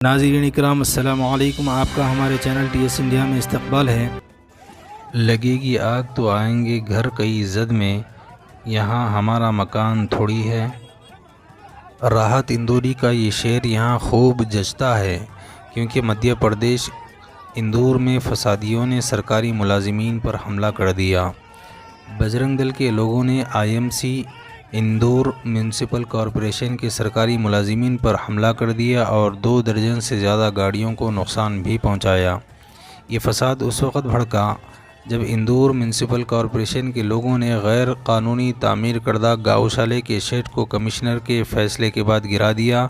नाज़रीन इकराम अस्सलामु अलैकुम। आपका हमारे चैनल TS इंडिया में इस्तकबाल है। लगेगी आग तो आएंगे घर कई ज़द में, यहाँ हमारा मकान थोड़ी है। राहत इंदौरी का ये शेर यहाँ खूब जचता है, क्योंकि मध्य प्रदेश इंदौर में फसादियों ने सरकारी मुलाजिमीन पर हमला कर दिया। बजरंग दल के लोगों ने IMC इंदौर म्यूनसिपल कॉरपोरेशन के सरकारी मुलाजिमीन पर हमला कर दिया और 2 दर्जन से ज़्यादा गाड़ियों को नुकसान भी पहुंचाया। ये फसाद उस वक़्त भड़का जब इंदौर म्यूनसिपल कॉरपोरेशन के लोगों ने गैर कानूनी तामीर करदा गौशाले के शेड को कमिश्नर के फ़ैसले के बाद गिरा दिया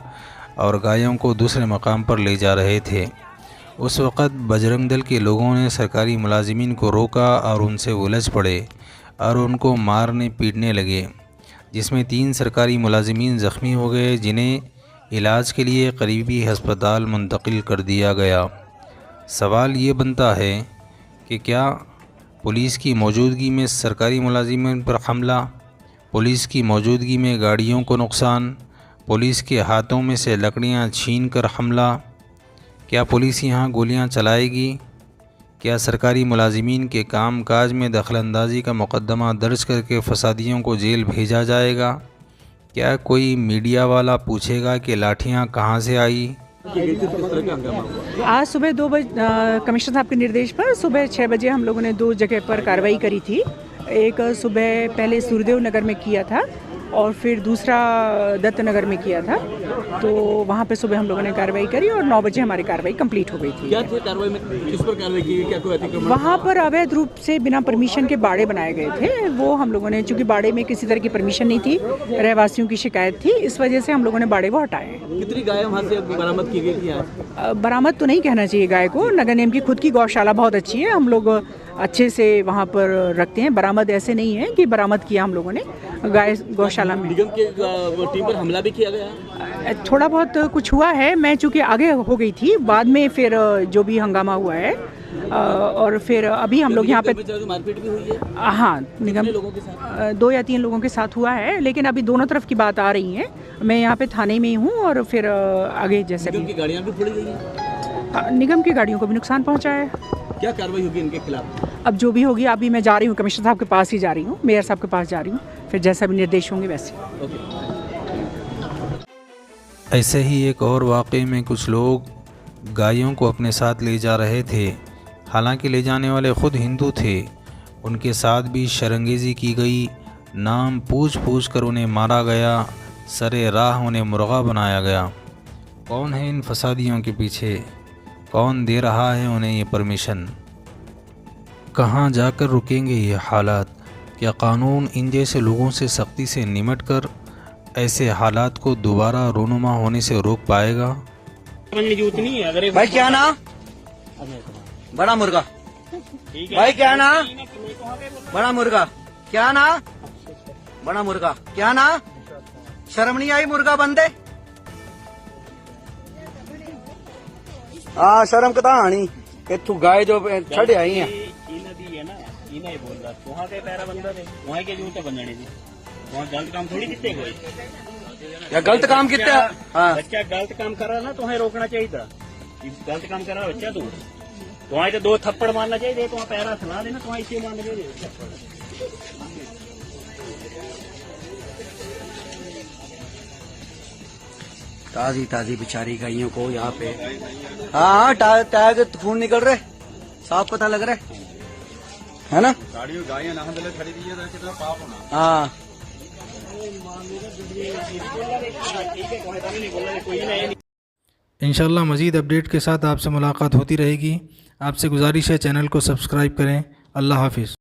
और गायों को दूसरे मकाम पर ले जा रहे थे। उस वक़्त बजरंग दल के लोगों ने सरकारी मुलाजिमीन को रोका और उनसे उलझ पड़े और उनको मारने पीटने लगे, जिसमें 3 सरकारी मुलाजिमीन ज़ख्मी हो गए, जिन्हें इलाज के लिए करीबी हस्पताल मुंतकिल कर दिया गया। सवाल ये बनता है कि क्या पुलिस की मौजूदगी में सरकारी मुलाजिमीन पर हमला, पुलिस की मौजूदगी में गाड़ियों को नुकसान, पुलिस के हाथों में से लकड़ियां छीन कर हमला, क्या पुलिस यहाँ गोलियां चलाएगी? क्या सरकारी मुलाजिमीन के काम काज में दखलंदाजी का मुकदमा दर्ज करके फसादियों को जेल भेजा जाएगा? क्या कोई मीडिया वाला पूछेगा कि लाठियां कहां से आई? आज सुबह 2 बजे कमिश्नर साहब के निर्देश पर सुबह 6 बजे हम लोगों ने 2 जगह पर कार्रवाई करी थी। एक सुबह पहले सूर्यदेव नगर में किया था और फिर दूसरा दत्त नगर में किया था। तो वहाँ पे सुबह हम लोगों ने कार्रवाई करी और 9 बजे हमारी कार्रवाई कंप्लीट हो गई थी। क्या थी कार्रवाई में, किस पर कार्रवाई की? क्या कोई अतिक्रमण? वहाँ पर अवैध रूप से बिना परमिशन के बाड़े बनाए गए थे। वो हम लोगों ने, चूँकि बाड़े में किसी तरह की परमिशन नहीं थी, रहवासियों की शिकायत थी, इस वजह से हम लोगों ने बाड़े को हटाए। कितनी गाय वहाँ से बरामद की गई थी आज? बरामद तो नहीं कहना चाहिए गाय को। नगर निगम की खुद की गौशाला बहुत अच्छी है, हम लोग अच्छे से वहाँ पर रखते हैं। बरामद ऐसे नहीं है कि बरामद किया हम लोगों ने गाय गौशाला में। निगम के टीम पर हमला भी किया गया? थोड़ा बहुत कुछ हुआ है। मैं चूँकि आगे हो गई थी, बाद में फिर जो भी हंगामा हुआ है और फिर अभी हम लोग यहाँ पे मारपीट भी हुई है। हाँ, निगम लोगों के साथ 2 या 3 लोगों के साथ हुआ है, लेकिन अभी दोनों तरफ की बात आ रही है। मैं यहाँ पे थाने में ही हूँ और फिर आगे जैसे निगम की गाड़ियाँ भी फोड़ी गई हैं। निगम की गाड़ियों को भी नुकसान पहुँचा है। क्या कार्रवाई होगी इनके खिलाफ? अब जो भी होगी, अभी मैं जा रही हूँ कमिश्नर साहब के पास ही जा रही हूँ, मेयर साहब के पास जा रही हूँ, फिर जैसा भी निर्देश होंगे वैसे। ऐसे ही एक और वाक़े में कुछ लोग गायों को अपने साथ ले जा रहे थे, हालांकि ले जाने वाले ख़ुद हिंदू थे। उनके साथ भी शरंगेज़ी की गई, नाम पूछ कर उन्हें मारा गया, सरे राह उन्हें मुर्गा बनाया गया। कौन है इन फसादियों के पीछे? कौन दे रहा है उन्हें ये परमिशन? कहाँ जाकर रुकेंगे ये हालात? क्या कानून इन जैसे लोगों से सख्ती से निमट कर ऐसे हालात को दोबारा रोनुमा होने से रोक पाएगा? भाई क्या ना बड़ा मुर्गा, भाई क्या ना बड़ा मुर्गा, क्या ना बड़ा मुर्गा, क्या ना शर्म नहीं आई मुर्गा बंदे? हाँ शर्म कदा आनी कि तू गाय जो छड़ आई है। गलत काम थोड़ी कितने कोई या गलत काम कितना? हाँ बच्चा गलत काम कर रहा ना, तुम्हें रोकना चाहिए था। गलत काम कर रहा बच्चा, तू तुम्हारे तो 2 थप्पड़ मारना चाहिए, तुम्हारा पैरा सुना देना, तुम्हारे इसे मारना चाहिए थप्पड़। ताजी ताजी बेचारी गायों को यहाँ पे, हाँ टैग खून निकल रहे, साफ पता लग रहा है ना? गाड़ियों ना खरीदी है कितना पाप होना। हाँ इंशाल्लाह मज़ीद अपडेट के साथ आपसे मुलाकात होती रहेगी। आपसे गुजारिश है चैनल को सब्सक्राइब करें। अल्लाह हाफिज़।